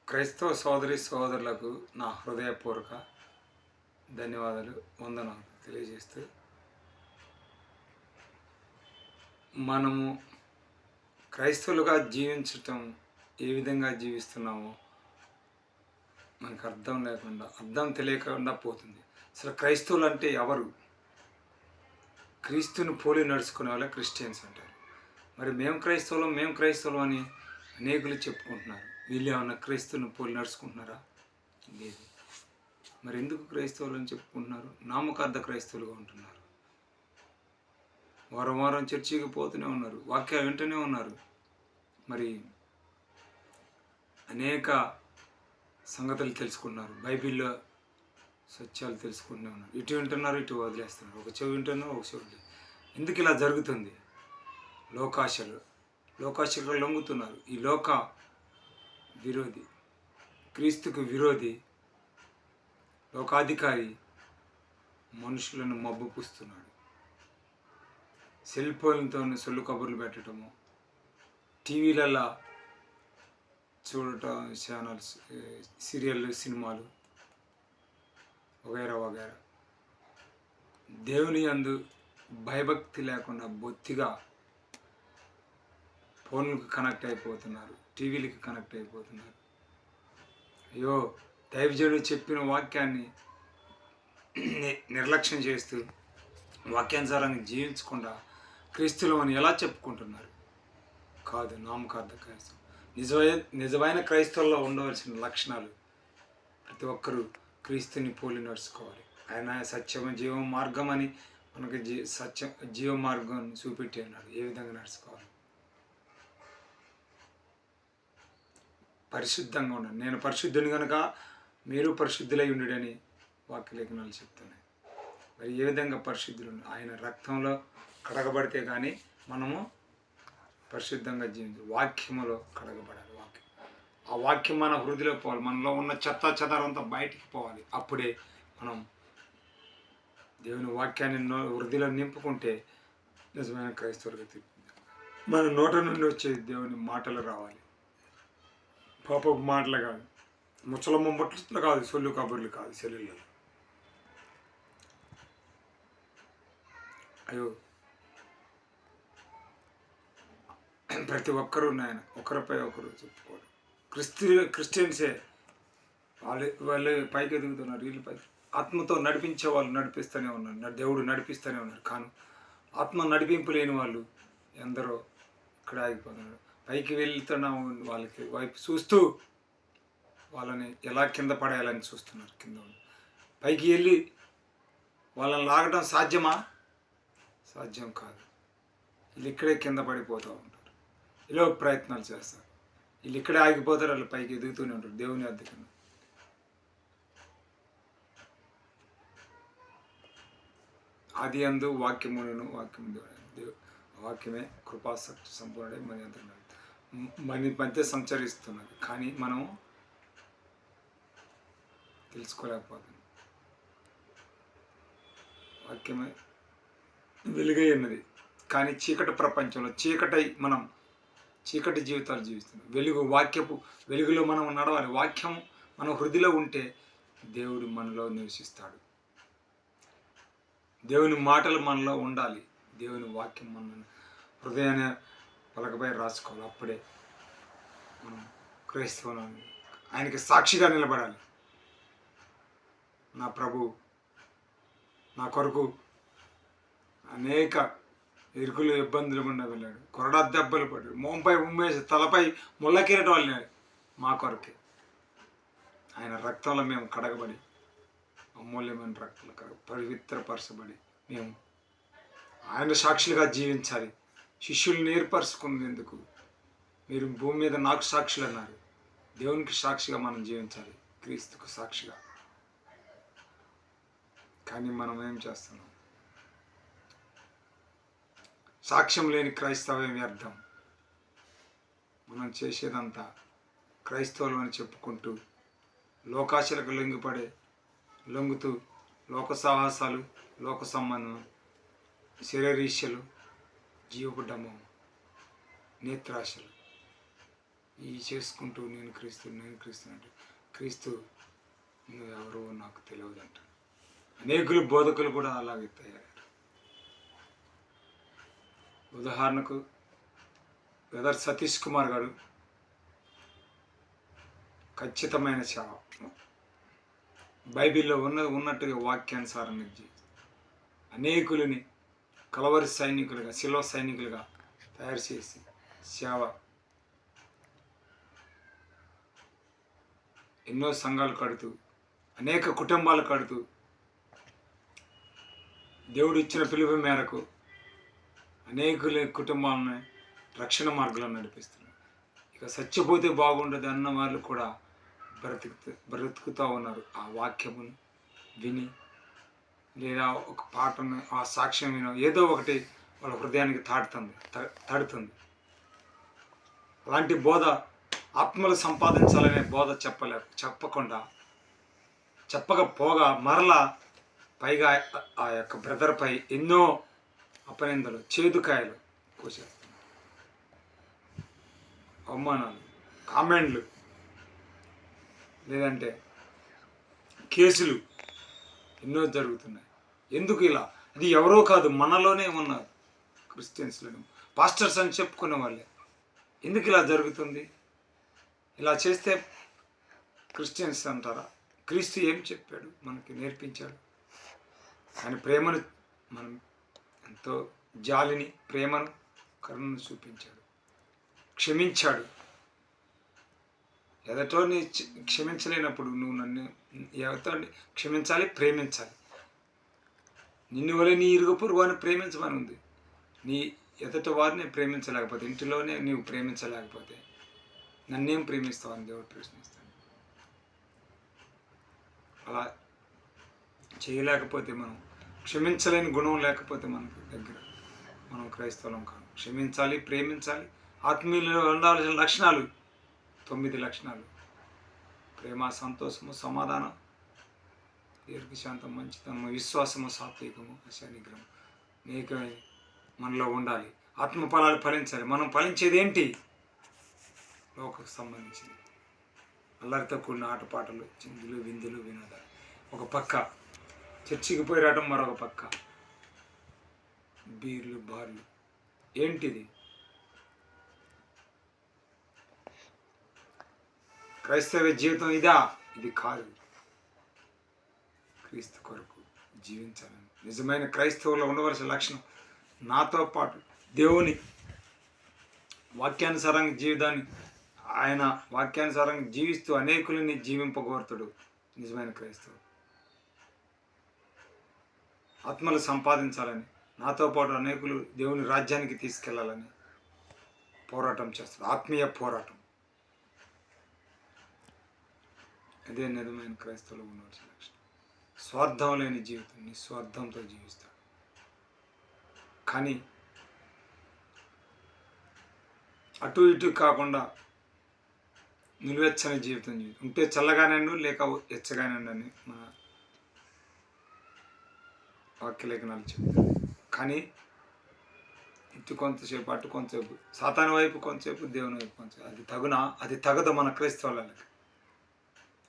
క్రైస్తవ సోదరి సోదరులకు నా హృదయపూర్వక ధన్యవాదాలు వందనాలు తెలియజేస్తూ మనము క్రైస్తవులుగా జీవించటం ఏ విధంగా జీవిస్తున్నామో మనకు అర్థం తెలియకుండా పోతుంది. అసలు క్రైస్తవులు అంటే ఎవరు? క్రీస్తుని పోలి నడుచుకునే వాళ్ళే క్రిస్టియన్స్ అంటారు. మరి మేము క్రైస్తవులం అని అనేకులు చెప్పుకుంటున్నారు. వీళ్ళు ఏమన్నా క్రైస్తువుని పోలి నడుచుకుంటున్నారా? లేదు. మరి ఎందుకు క్రైస్తవులు అని చెప్పుకుంటున్నారు? నామకార్థ క్రైస్తవులుగా ఉంటున్నారు. వారం చర్చికి పోతూనే ఉన్నారు, వాక్యాలు వింటూనే ఉన్నారు. మరి అనేక సంగతులు తెలుసుకుంటున్నారు, బైబిల్లో సత్యాలు తెలుసుకుంటూనే ఉన్నారు. ఇటు వింటున్నారు, ఇటు వదిలేస్తున్నారు. ఒక చెవి వింటున్నారు, ఒక చెవి. ఎందుకు ఇలా జరుగుతుంది? లోకాశలు లొంగుతున్నారు. ఈ లోక విరోధి, క్రీస్తుకు విరోధి, లోకాధికారి మనుషులను మబ్బు పూస్తున్నాడు. సెల్ ఫోన్లతో సొల్లు కబుర్లు పెట్టడము, టీవీలలో చూడటం, ఛానల్స్, సీరియళ్ళు, సినిమాలు వగైరా దేవుని యందు భయభక్తి లేకుండా బొత్తిగా ఫోన్లకు కనెక్ట్ అయిపోతున్నారు, టీవీలకి కనెక్ట్ అయిపోతున్నారు. అయ్యో, దైవజనుడు చెప్పిన వాక్యాన్ని నిర్లక్ష్యం చేస్తూ వాక్యానుసారంగా జీవించకుండా క్రీస్తులు అని ఎలా చెప్పుకుంటున్నారు? కాదు, నామకార్థ క్రైస్తవం. నిజమైన క్రైస్తవుల్లో ఉండవలసిన లక్షణాలు ప్రతి ఒక్కరూ క్రీస్తుని పోలి నడుచుకోవాలి. ఆయన సత్యం జీవ మార్గం అని మనకి జీవ మార్గం చూపెట్టి అన్నాడు. ఏ విధంగా నడుచుకోవాలి? పరిశుద్ధంగా ఉండండి. నేను పరిశుద్ధుని కనుక మీరు పరిశుద్ధులై ఉండుడని వాక్యలేఖనాలు చెప్తున్నాయి. మరి ఏ విధంగా పరిశుద్ధులు? ఆయన రక్తంలో కడగబడితే కానీ మనము పరిశుద్ధంగా జీవించాలి. వాక్యములో కడగబడాలి. ఆ వాక్యం మన హృదయలో పోవాలి. మనలో ఉన్న చెదారంతా బయటికి పోవాలి. అప్పుడే మనం దేవుని వాక్యాన్ని హృదయలో నింపుకుంటే నిజమైన క్రైస్తవులుగా తిరుగుతుంది. మన నోట నుండి వచ్చే దేవుని మాటలు రావాలి. పాపపు మాటలు కాదు, ముచ్చలమ్మ ముట్టలు కాదు, సొల్లు కబుర్లు కాదు, సెల్లులు. అయ్యో, ప్రతి ఒక్కరూ నాయన ఒకరిపై ఒకరు చెప్పుకోరు. క్రిస్టియన్సే వాళ్ళు పైకి ఎదుగుతున్నారు. వీళ్ళు పైకి ఆత్మతో నడిపించే వాళ్ళు నడిపిస్తూనే ఉన్నారు. దేవుడు నడిపిస్తూనే ఉన్నారు. కానీ ఆత్మ నడిపింపు లేని వాళ్ళు ఎందరో ఇక్కడ ఆగిపోతున్నారు. పైకి వెళ్తున్న వాళ్ళకి వైపు చూస్తూ వాళ్ళని ఎలా కింద పడేయాలని చూస్తున్నారు. కింద పైకి వెళ్ళి వాళ్ళని లాగడం సాధ్యమా? సాధ్యం కాదు. వీళ్ళు ఇక్కడే కింద పడిపోతూ ఉంటారు. ఇలా ప్రయత్నాలు చేస్తారు. వీళ్ళు ఇక్కడే ఆగిపోతారు, వాళ్ళు పైకి ఎదుగుతూనే ఉంటారు దేవుని అద్దెకన్నా. ఆది అందు వాక్యమును వాక్యమే కృపాసక్తి సంపూర్ణుడై మన మధ్య సంచరిస్తున్నది. కానీ మనం తెలుసుకోలేకపోతున్నాం. వాక్యమే వెలుగై ఉన్నది, కానీ చీకటి ప్రపంచంలో మనం చీకటి జీవితాలు జీవిస్తున్నాం. వెలుగులో మనం నడవాలి. వాక్యం మన హృదయలో ఉంటే దేవుడు మనలో నివసిస్తాడు. దేవుని మాటలు మనలో ఉండాలి. దేవుని వాక్యం మన హృదయాన్ని పలకపై రాసుకోవాలి. అప్పుడే మనం క్రైస్తవులను ఆయనకి సాక్షిగా నిలబడాలి. నా ప్రభు నా కొరకు అనేక ఇరుకులు ఇబ్బందులు గుండా వెళ్ళాడు. కొరడా దెబ్బలు పడ్డాడు. మోంపై ఉమ్మేసి తలపై ముళ్ళకీరటం వెళ్ళాడు మా కొరకే. ఆయన రక్తంలో మేము కడగబడి, అమూల్యమైన రక్తంలో పవిత్రపరచబడి మేము ఆయన సాక్షులుగా జీవించాలి. శిష్యుల్ని ఏర్పరచుకునేందుకు మీరు భూమి మీద నాకు సాక్షులు అన్నారు. దేవునికి సాక్షిగా మనం జీవించాలి, క్రీస్తుకు సాక్షిగా. కానీ మనం ఏం చేస్తున్నాం? సాక్ష్యం లేని క్రైస్తవం వ్యర్థం. మనం చేసేదంతా క్రైస్తవులు అని చెప్పుకుంటూ లోకాశలకు లొంగుతూ లోక సాహసాలు, లోక సంబంధం, శరీరీష్యలు, జీవపు డమ్మం, నేత్రాశలు, ఈ చేసుకుంటూ నేను క్రీస్తు అంటే క్రీస్తు నువ్వు ఎవరో నాకు తెలియదు అంట. అనేకులు బోధకులు కూడా అలాగే తయారయ్యారు. ఉదాహరణకు బ్రదర్ సతీష్ కుమార్ గారు ఖచ్చితమైన సేవ, బైబిల్లో ఉన్నట్టుగా వాక్యానుసారంగా అనేకులని కలవరి సైనికులుగా, శిలో సైనికులుగా తయారు చేసి సేవ, ఎన్నో సంఘాలు కడుతూ, అనేక కుటుంబాలు కడుతూ, దేవుడు ఇచ్చిన పిలుపు మేరకు అనేకుల కుటుంబాలను రక్షణ మార్గంలో నడిపిస్తున్నారు. ఇక చచ్చిపోతే బాగుండదు అన్న వాళ్ళు కూడా బ్రతుకుతూ ఉన్నారు. ఆ వాక్యమును విని లేదా ఒక పాటను, ఆ సాక్ష్యం వినో ఏదో ఒకటి వాళ్ళ హృదయానికి తడుతుంది. అలాంటి బోధ, ఆత్మలు సంపాదించాలనే బోధ చెప్పకపోగా మరలా పైగా ఆ యొక్క బ్రదర్పై ఎన్నో అపనిందలు, చేదుకాయలు కోసేస్తున్నారు. అవమానాలు, కామెంట్లు, లేదంటే కేసులు ఎన్నో జరుగుతున్నాయి. ఎందుకు ఇలా? అది ఎవరో కాదు, మనలోనే ఉన్నారు. క్రిస్టియన్స్లోనే పాస్టర్స్ అని చెప్పుకునే వాళ్ళే. ఎందుకు ఇలా జరుగుతుంది? ఇలా చేస్తే క్రిస్టియన్స్ అంటారా? క్రీస్తు ఏం చెప్పాడు, మనకి నేర్పించాడు. ఆయన ప్రేమను, మనం ఎంతో జాలిని, ప్రేమను, కరుణను చూపించాడు, క్షమించాడు. ఎదటోని క్షమించలేనప్పుడు నువ్వు నన్ను ఎవరితో క్షమించాలి, ప్రేమించాలి. నిన్ను వల్ల నీ ఇరుగు పొరుగు అని ప్రేమించమని ఉంది. నీ ఎదట వారిని ప్రేమించలేకపోతే, ఇంటిలోనే నీవు ప్రేమించలేకపోతే నన్నేం ప్రేమిస్తావని దేవుడు ప్రశ్నిస్తాడు. అలా చేయలేకపోతే, మనం క్షమించలేని గుణం లేకపోతే మనకు దగ్గర, మనం క్రైస్తవులం కాదు. క్షమించాలి, ప్రేమించాలి. ఆత్మీయులలో ఉండాల్సిన లక్షణాలు 9 లక్షణాలు: ప్రేమ, సంతోషము, సమాధానం, దీర్ఘశాంతం, మంచితనము, విశ్వాసము, సాత్వికము, అశానిగ్రహం అనేకమైన మనలో ఉండాలి. ఆత్మ ఫలాలు ఫలించాలి. మనం ఫలించేది ఏంటి? లోకకు సంబంధించింది అల్లరితో కూడిన ఆటపాటలు, చిందులు, విందులు, వినోదాలు. ఒక పక్క చర్చికి పోయి రావడం, మరొక పక్క బీర్లు, బార్లు. ఏంటిది? క్రైస్తవ జీవితం ఇదా? ఇది కాదు. క్రీస్తు కొరకు జీవించాలని నిజమైన క్రైస్తవులో ఉండవలసిన లక్షణం. నాతో పాటు దేవుని వాక్యానుసారంగా జీవితాన్ని, ఆయన వాక్యానుసారంగా జీవిస్తూ అనేకులని జీవింపగోరుతాడు నిజమైన క్రైస్తవుడు. ఆత్మలు సంపాదించాలని, నాతో పాటు అనేకులు దేవుని రాజ్యానికి తీసుకెళ్లాలని పోరాటం చేస్తాడు. ఆత్మీయ పోరాటం. అదే నిజమైన క్రైస్తవులు ఉండవలసిన లక్షణం. స్వార్థం లేని జీవితం, నిస్వార్థంతో జీవిస్తాడు. కానీ అటు ఇటు కాకుండా నిలువెచ్చని జీవితం ఉంటే చల్లగానండు, లేక ఎచ్చగానండు అని మన వాక్యలేఖనాలు చెప్తారు. కానీ ఇటు కొంతసేపు, అటు కొంతసేపు, సాతాను వైపు కొంతసేపు, దేవుని వైపు కొంతసేపు, అది తగునా? అది తగదు మన క్రైస్తవులకి.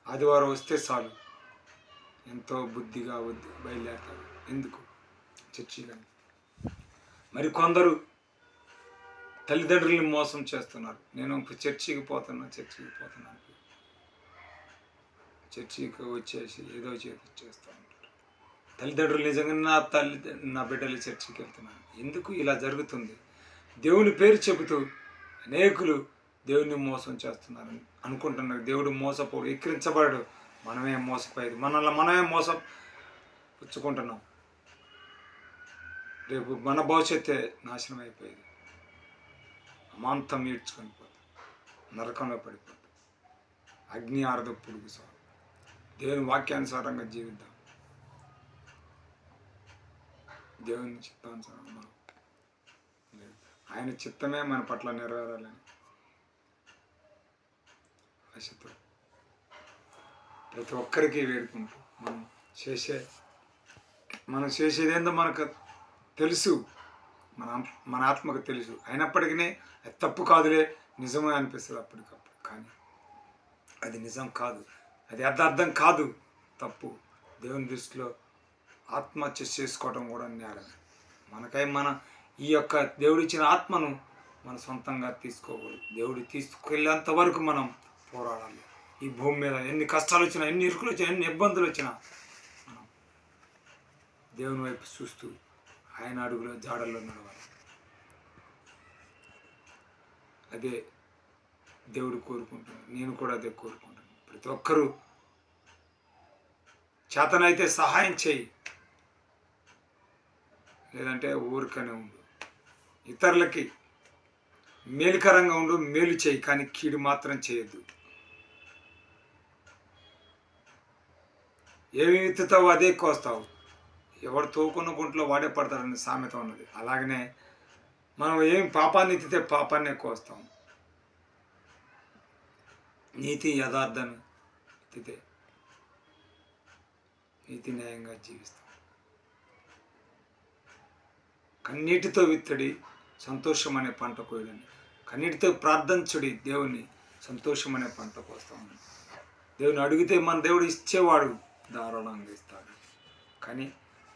ఆదివారం వస్తే చాలు ఎంతో బుద్ధిగా బయలుదేరతారు. ఎందుకు? చర్చి కానీ. మరి కొందరు తల్లిదండ్రుల్ని మోసం చేస్తున్నారు. నేను చర్చికి పోతున్నాను, చర్చికి వచ్చేసి ఏదో చేస్తూ ఉంటారు. తల్లిదండ్రులు నిజంగా నా బిడ్డలు చర్చికి వెళ్తున్నాను. ఎందుకు ఇలా జరుగుతుంది? దేవుని పేరు చెబుతూ అనేకులు దేవుని మోసం చేస్తున్నారని అనుకుంటున్నారు. దేవుడు మోసపోడు, ఎక్కిరించబడు. మనమే మోసపోయేది, మనమే మోసం పుచ్చుకుంటున్నాం. రేపు మన భవిష్యత్తే నాశనం అయిపోయేది. అమాంతం ఈడ్చుకొని పోతుంది, నరకంలో పడిపోతుంది. అగ్ని ఆరదు, పురుగు సాగు. దేవుని వాక్యానుసారంగా జీవిద్దాం. దేవుని చిత్తానుసారం ఆయన చిత్తమే మన పట్ల నెరవేరాలని ఆశతో ప్రతి ఒక్కరికి వేడుకుంటూ మనం చేసేదేందో మనకు తెలుసు, మన ఆత్మకు తెలుసు. అయినప్పటికీ అది తప్పు కాదులే, నిజమే అనిపిస్తుంది అప్పటికప్పుడు. అది నిజం కాదు, అది యథార్థం కాదు, తప్పు. దేవుని దృష్టిలో ఆత్మహత్య చేసుకోవడం కూడా నేరం. మనకై ఈ యొక్క దేవుడిచ్చిన ఆత్మను మన సొంతంగా తీసుకోకూడదు. దేవుడు తీసుకెళ్ళేంత వరకు మనం పోరాడాలి. ఈ భూమి మీద ఎన్ని కష్టాలు వచ్చినా, ఎన్ని ఇరుకులు వచ్చినా, ఎన్ని ఇబ్బందులు వచ్చినా మనం దేవుని వైపు చూస్తూ ఆయన అడుగులో జాడల్లో నడవాలి. అదే దేవుడు కోరుకుంటున్నాడు, నేను కూడా అదే కోరుకుంటున్నాను. ప్రతి ఒక్కరూ చేతనైతే సహాయం చేయి, లేదంటే ఊరికనే ఉండు. ఇతరులకి మేలుకరంగా ఉండు, మేలు చేయి, కానీ కీడు మాత్రం చేయొద్దు. ఏమి విత్తుతావు అదే కోస్తావు. ఎవడు తోకున్న గుంట్లో వాడే పడతాడని సామెత ఉన్నది. అలాగనే మనం ఏం పాపాన్ని ఎత్తితే పాపాన్నే కోస్తాం. నీతి యథార్థాన్ని ఎత్తితే నీతి న్యాయంగా జీవిస్తాం. కన్నీటితో విత్తడి సంతోషం అనే పంట కోయడండి. కన్నీటితో ప్రార్థించుడి దేవుని, సంతోషం అనే పంట కోస్తాం. దేవుని అడిగితే మన దేవుడు ఇచ్చేవాడు, ధారాళంగా ఇస్తాడు. కానీ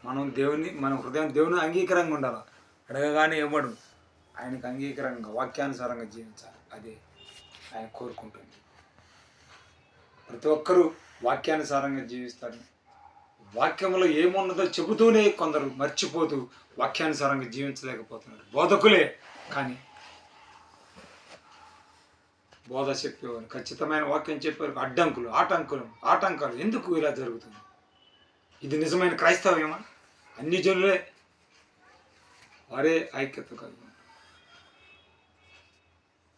మన హృదయం దేవుని అంగీకారంగా ఉండాలి. అడగగానే ఇవ్వడు, ఆయనకు అంగీకారంగా వాక్యానుసారంగా జీవించాలి. అదే ఆయన కోరుకుంటుంది. ప్రతి ఒక్కరూ వాక్యానుసారంగా జీవిస్తారు. వాక్యంలో ఏమున్నదో చెబుతూనే కొందరు మర్చిపోతూ వాక్యానుసారంగా జీవించలేకపోతున్నారు. బోధకులే కానీ బోధ చెప్పేవారు, ఖచ్చితమైన వాక్యం చెప్పేవారు ఆటంకాలు ఎందుకు ఇలా జరుగుతుంది? ఇది నిజమైన క్రైస్తవ్యమా? అన్ని జనులే వారే ఐక్యత కలిగి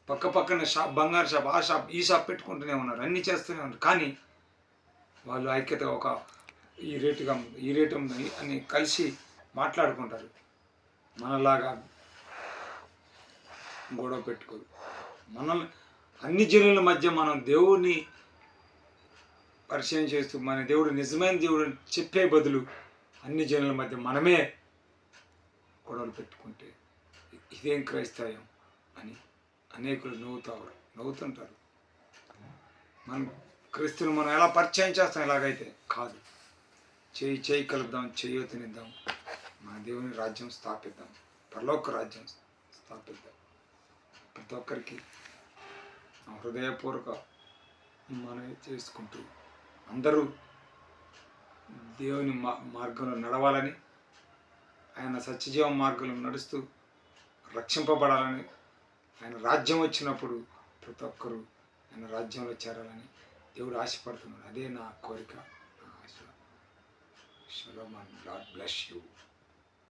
పక్కనే బంగారు షాప్, ఆ షాప్, ఈ షాప్ పెట్టుకుంటూనే ఉన్నారు, అన్నీ చేస్తూనే ఉన్నారు. కానీ వాళ్ళు ఐక్యత ఈ రేటు అని కలిసి మాట్లాడుకుంటారు. మనలాగా గొడవ పెట్టుకోరు. అన్ని జనుల మధ్య మనం దేవుడిని పరిచయం చేస్తూ మన దేవుడు నిజమైన దేవుడు చెప్పే బదులు అన్ని జనుల మధ్య మనమే గొడవలు పెట్టుకుంటే ఇదేం క్రైస్తవ్యం అని అనేకులు నవ్వుతుంటారు. క్రీస్తుని మనం ఎలా పరిచయం చేస్తాం? ఎలాగైతే కాదు. చేయి కలుద్దాం, తినిద్దాం, మన దేవుని రాజ్యం స్థాపిద్దాం, పరలోక రాజ్యం స్థాపిద్దాం. ప్రతి ఒక్కరికి హృదయపూర్వక మనం చేసుకుంటూ అందరూ దేవుని మార్గంలో నడవాలని, ఆయన సత్యజీవ మార్గంలో నడుస్తూ రక్షింపబడాలని, ఆయన రాజ్యం వచ్చినప్పుడు ప్రతి ఒక్కరూ ఆయన రాజ్యంలో చేరాలని దేవుడు ఆశపడుతున్నాడు. అదే నా కోరిక, నా ఆశ. Shalom and God bless you.